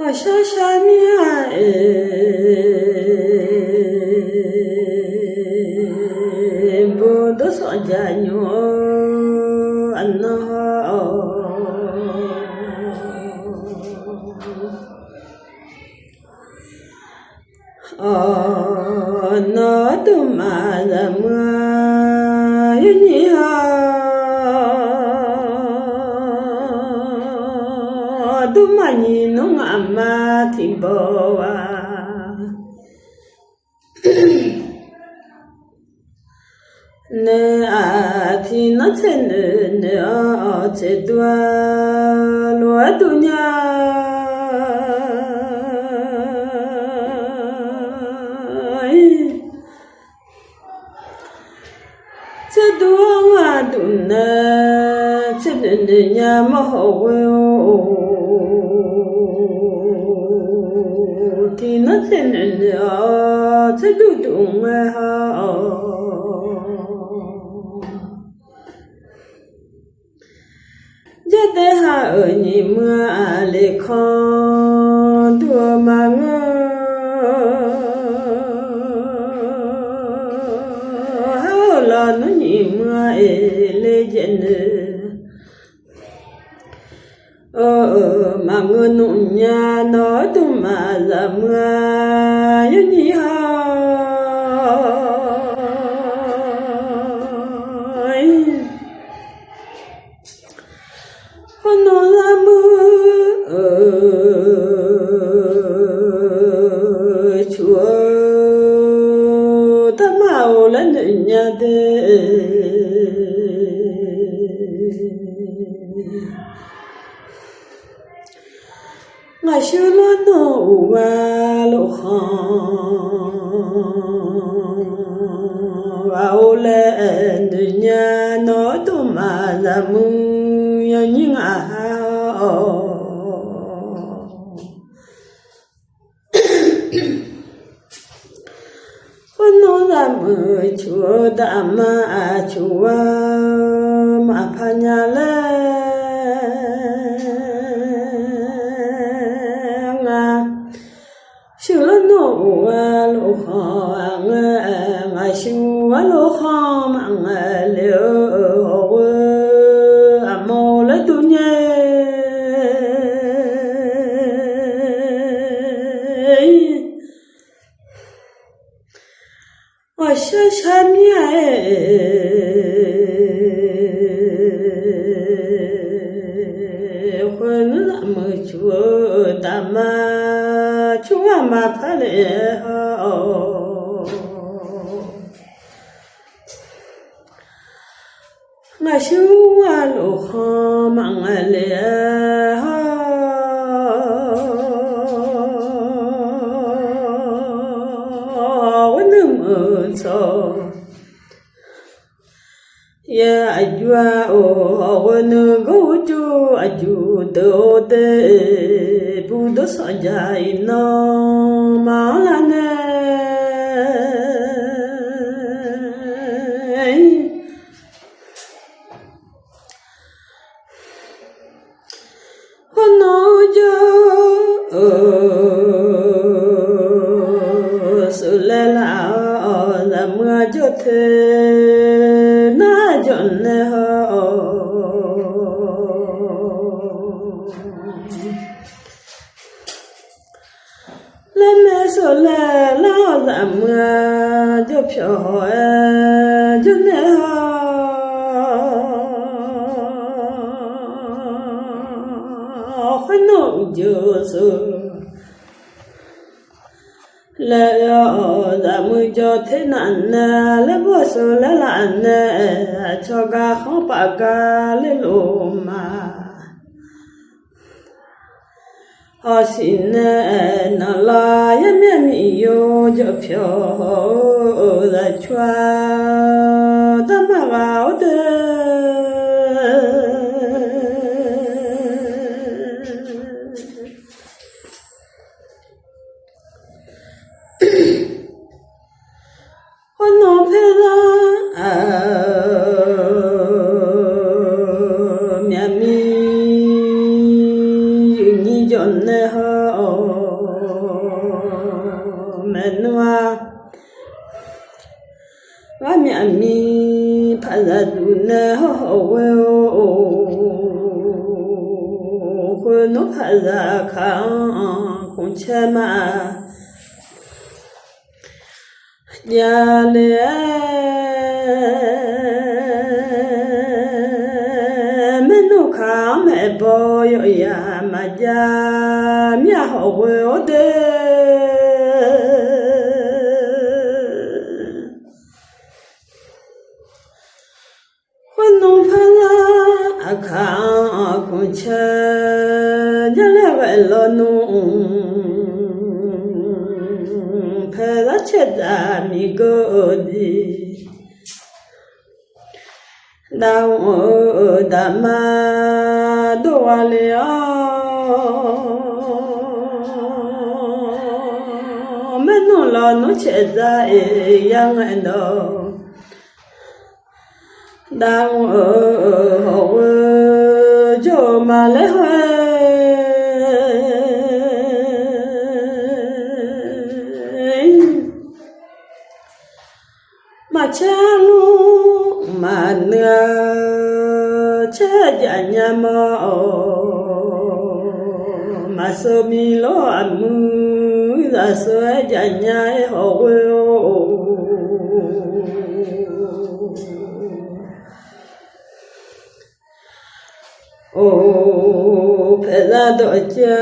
아샤샤니아 보도 소자뇨 안나 나도 마다마 유니하 두마니 농아마 팀보와 내 아티 나체는 내 어제도아 로아도냐 제도아 두나 제느냐 마호요 티나체는 제도동아 제대하 언니 무알레 콘 두마가 하올라는 이무알레 젠느 망은 운냐 너도 마자무아 유니하 chúa ta mau lên nhà de ngày xưa lo nô và lộ vào lên nhà nó tu mà ra mưa nhưng nó làm chúa đã mà chúa mà pha nhà lên chúa nô lô khó ngày chúa lô khó mạng liều mô lấy tu nhé 아샤샤미아 혼은 아무 주어 담아 주아마 팔레 나슈아 로호 망알레 ya ajua o wanu go chu aju do de budo sajai no malane hono jo sulela la mưa jo the na jon ho le me so la la la mưa jo phyo jon ho khono jo so la da mu cho thế nạn la bo so la lan cho ga không pa ga le lo ma ho xin na la ya me mi yo jo phyo la chua da ma vào de 전에 허 맨와 와미아미 팔라두네 허웨오 그노 팔라강 공채마 야레 메노카메 보여야 마자 미아허웨오데 Akha kuncha jalevelo nu phela cheda mi godi dao dama doalea meno la no cheda yang endo đang ở hậu cho mà lễ hoa mà cha lu mà nửa cha già nhà mò mà sơ mi lo ăn mưa ra sơ già nhà hậu ô phela đôi cha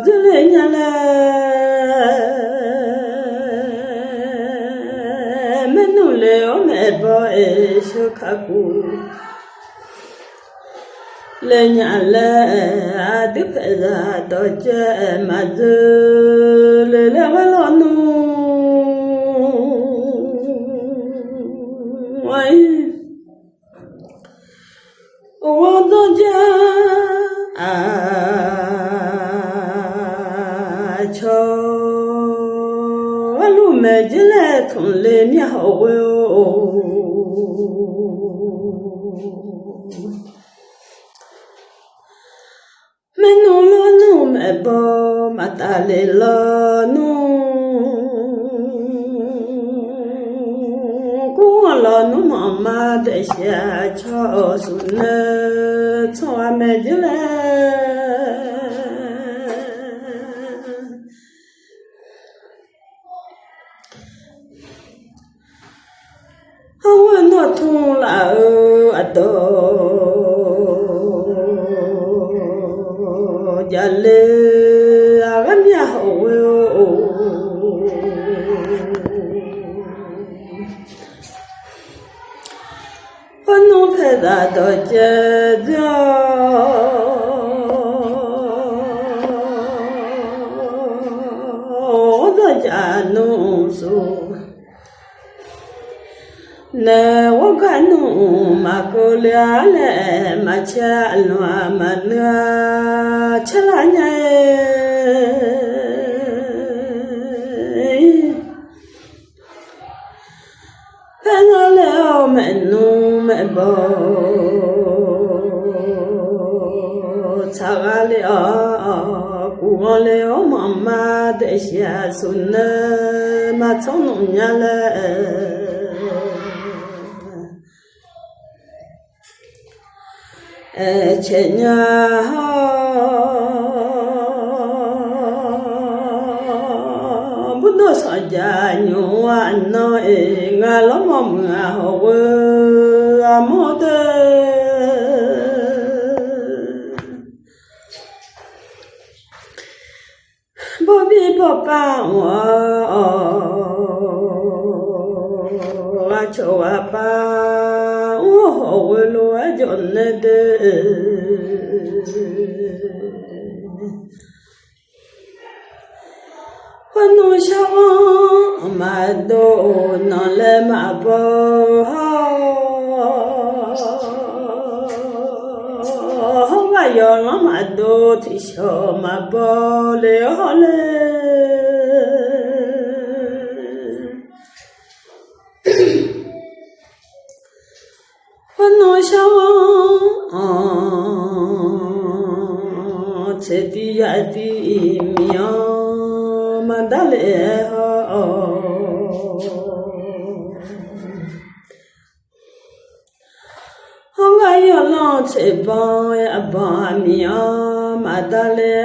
dễ nhà la mẹ nu leo mẹ bỏ cho kaku le nhà la đức phela đôi cha mà dễ le le vào nu cho lu mẹ chỉ là thằng lên nhà hậu mẹ nu lo nu mẹ bỏ mà ta lên lo nu cũng lo nu mama để xa cho xuân cho mẹ chỉ là nó thung là ở đó giờ lê ăn nhà hậu con nó phải ra đó chơi đó cha nó su nè wo kanu mà cô lẽ lẽ mà cha loa mà nè cha la nhảy phải nó leo mẹ nu mẹ bò cha leo cô leo mama để xa xuân mà trong nông nhà lẽ trên nhà bút đồ sợi dài nhũ anh nói ngà lắm mong ngà hồ mô tê bố bi bố ba cho ba hồ lúa dọn đê con nuôi sao mà đồ nó lên mà bơ không bao giờ nó mà đồ thì sao mà bơ leo họ lên con nuôi sao chế đi ya đi miao mà đã lệ ho không ai yo lo chế bao ya bao miao mà đã lệ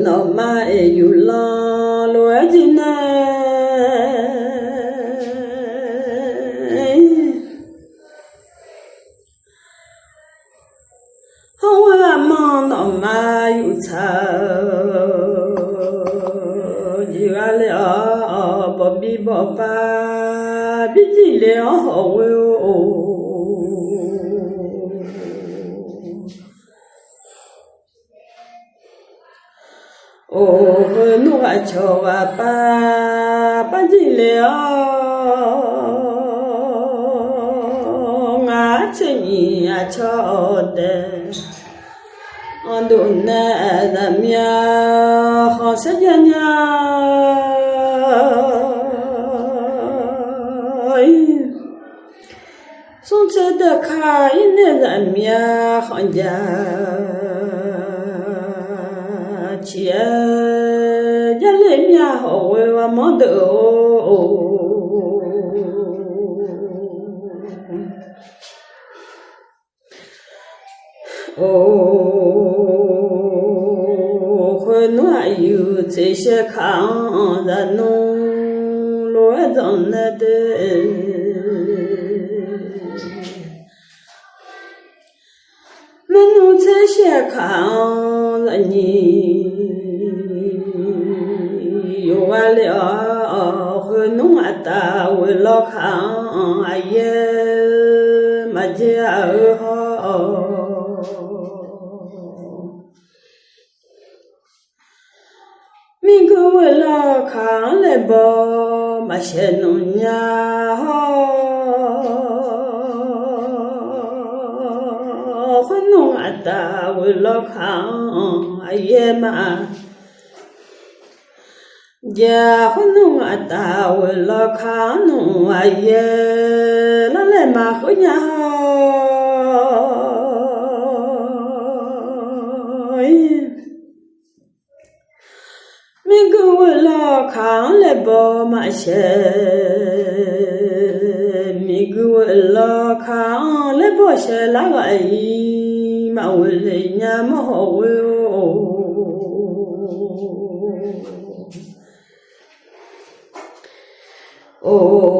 no ma e yu la lo e jine hoa ma no ma yu cha ji ga le a bo bi bo pa bi ji le a ho we o nu a cho wa pa ji le a nga che ni a cho de on do na da mia ho se nya nya son che de ka ine da mia ho ja chia gia lên nhà họ và món đồ khuyên nói yêu chỉ sẽ khang ra nông lúa dọn nè đê mình nu chỉ sẽ khang ra nhỉ yêu ale khuyên nói ta với lo khang ai mà chỉ ở họ mình cứ với lo khang lại bỏ mà sẽ nông nhà khuyên nói ta với lo khang ai mà giờ khuyên nói ta với lo khang ai nó lại mà khuyên nhà mình cứ lo khang lại bỏ mà sẽ mình cứ lo khang lại bỏ sẽ là vậy mà về nhà mà họ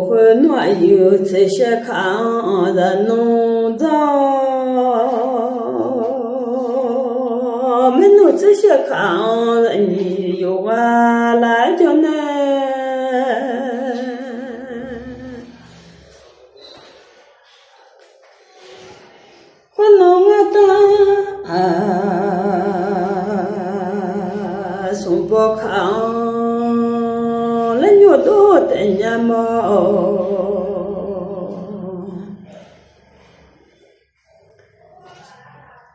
khuyên nói yêu chỉ sẽ khang ra nông mình nuôi chỉ sẽ khang ra nhiều qua lại cho nên khuyên nói ta sống bỏ khang lên nhiều đồ tại nhà mà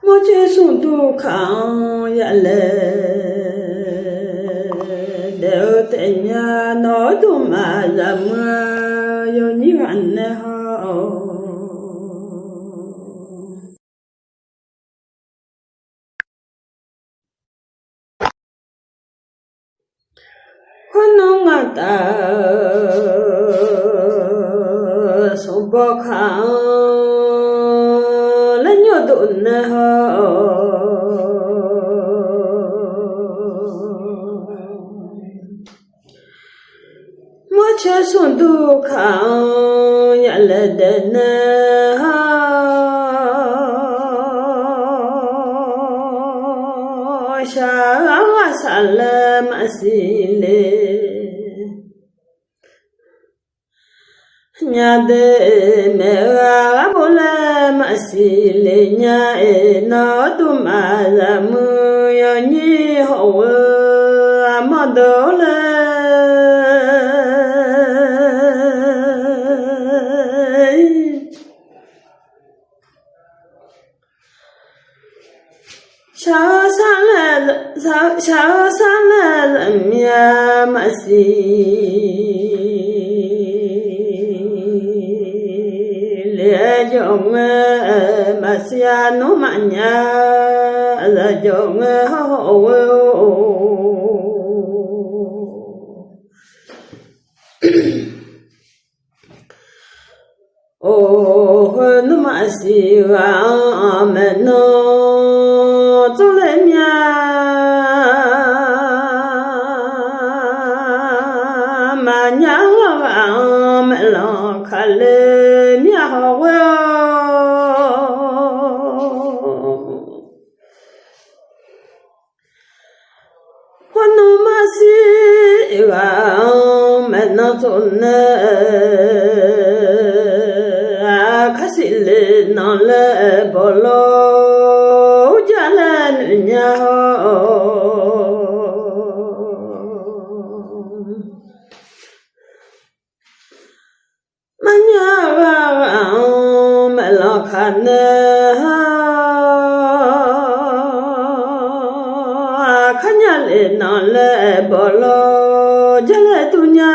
mỗi chuyện sống đồ khang ya lệ đều tại nhà nói đồ mà ra mưa yêu như anh nè họ khuyên nói ta sống bỏ khang lên nhiều đồ nè họ mỗi chuyện sống đồ khang ya lệ để nè Shah salam asile nya de me abolam asile nya e no tu ma la mu yo ni ho amadole Shah salam mya si le jong ma sia no ma nya la jong ho oh no ma si wa ma no zo le nya ma nya wa ma lo kha le nya ho no ma si wa ma no zo ne le na le bolo jalan nya manya melakana kanya le na le bolo jalan dunya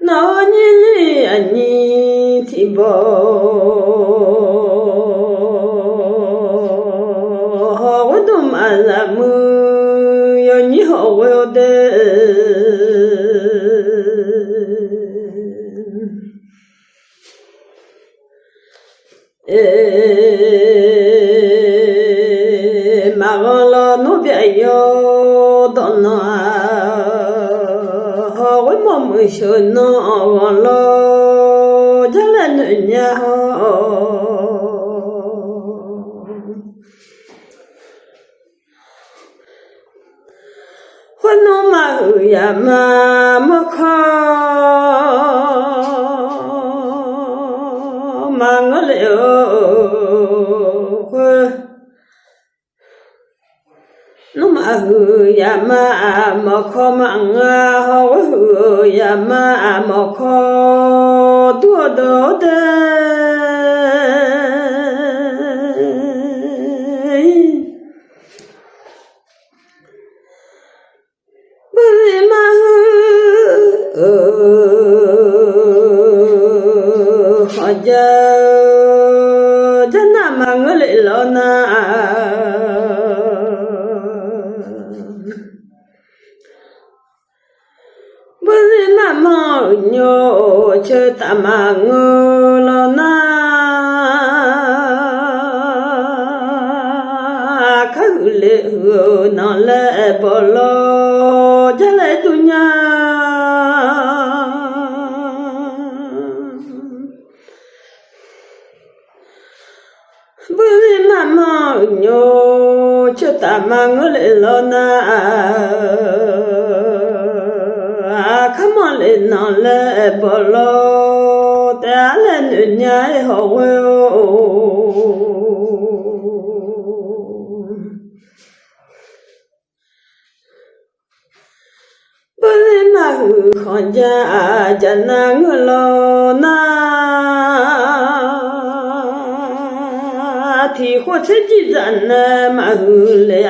no ni li ani ti bo ho do ma la mu yo ni ho wo de ma lo no bia yo don no mười số nó lo cho lên nhà hôm nó mà ya mà khó mà ngỡ liệu nó mà ya mà khó mà ho ya mà khó đua đổ đê bởi mà họ giờ chân mà ngỡ lệ lo na nhô chơi ta mà ngơ lo na khứ lệ hừa nó lệ bỏ lo cho lệ tu nha bởi mà nhô chơi ta mà ngơ lệ lo na come on lên nó lệ bỏ lo ta lên nhảy hồ bởi mà khó ra chân nàng lo na thì khó sẽ chỉ dặn mà lệ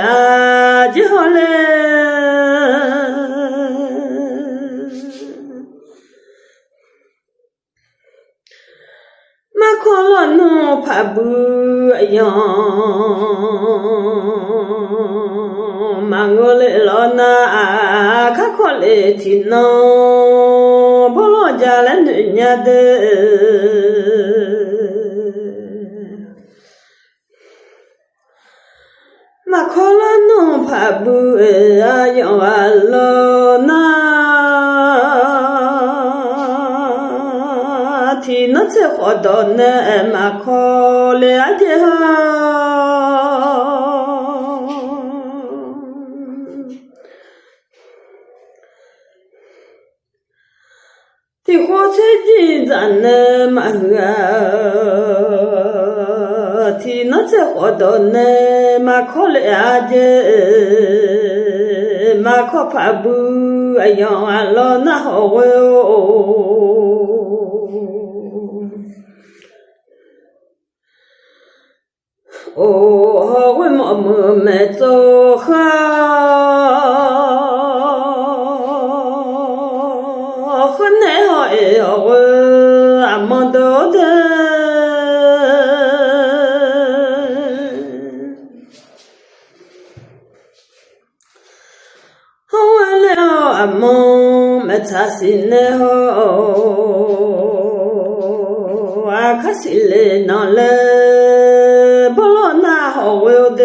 chứ họ lệ khó nó phá bự yo mà ngô lệ lo na khá khó lệ thì nó bỏ lo ra lên nhà đê mà khó nó phá bự yo lo na thì nó sẽ khó đón mà khó lẽ thế ha thì khó sẽ chỉ dặn mà thì nó sẽ khó đón mà khó lẽ thế mà khó phá bự lo na hồ 为么没走好？和那好哎我阿么多的，为了阿么没擦心的好，啊可惜了那了，不了那好我的。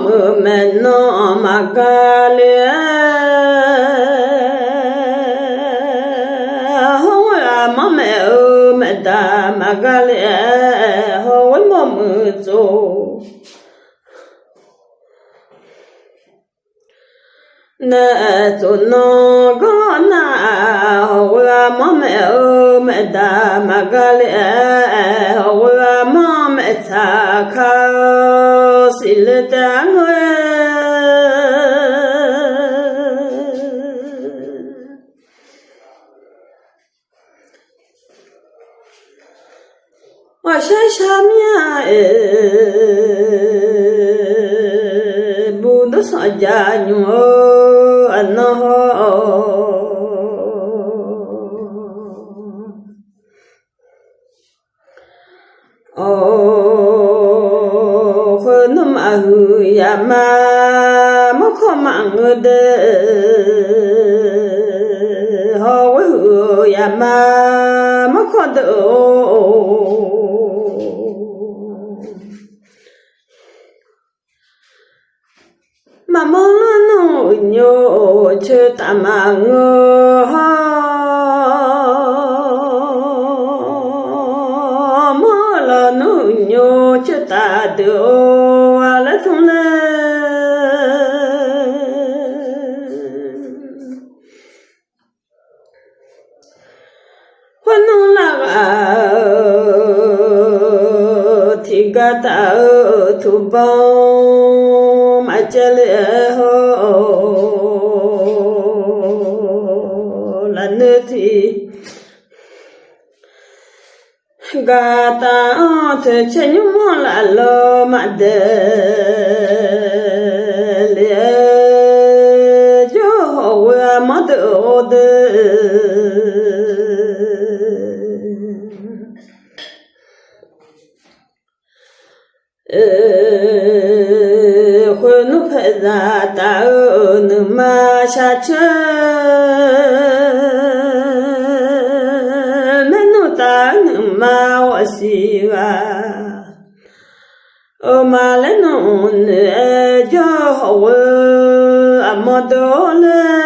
mơ mẹ nó mà ca lẽ không là má mẹ ơi mẹ ta mà ca lẽ không mà mơ rồi nè cho nó có na không là má mẹ ơi mẹ ta mà ca lẽ không là má mẹ ta khao xin lỗi ta người我是什么不都说家牛安那可能嘛呀嘛没可忙的好我呀嘛没可的mà mơ nó nhớ chưa ta mà ngờ mơ là nó nhớ chưa ta được là không lẽ quan nó là thì cả ta thu bao mà chale ho là nơi thì gata thế chơi nhung là lo mà để lẽ cho họ mà tự khuyên phải ra ta ơn mà xa chân nên nó ta mà hoa xì mà lên nó cho họ mà đó lên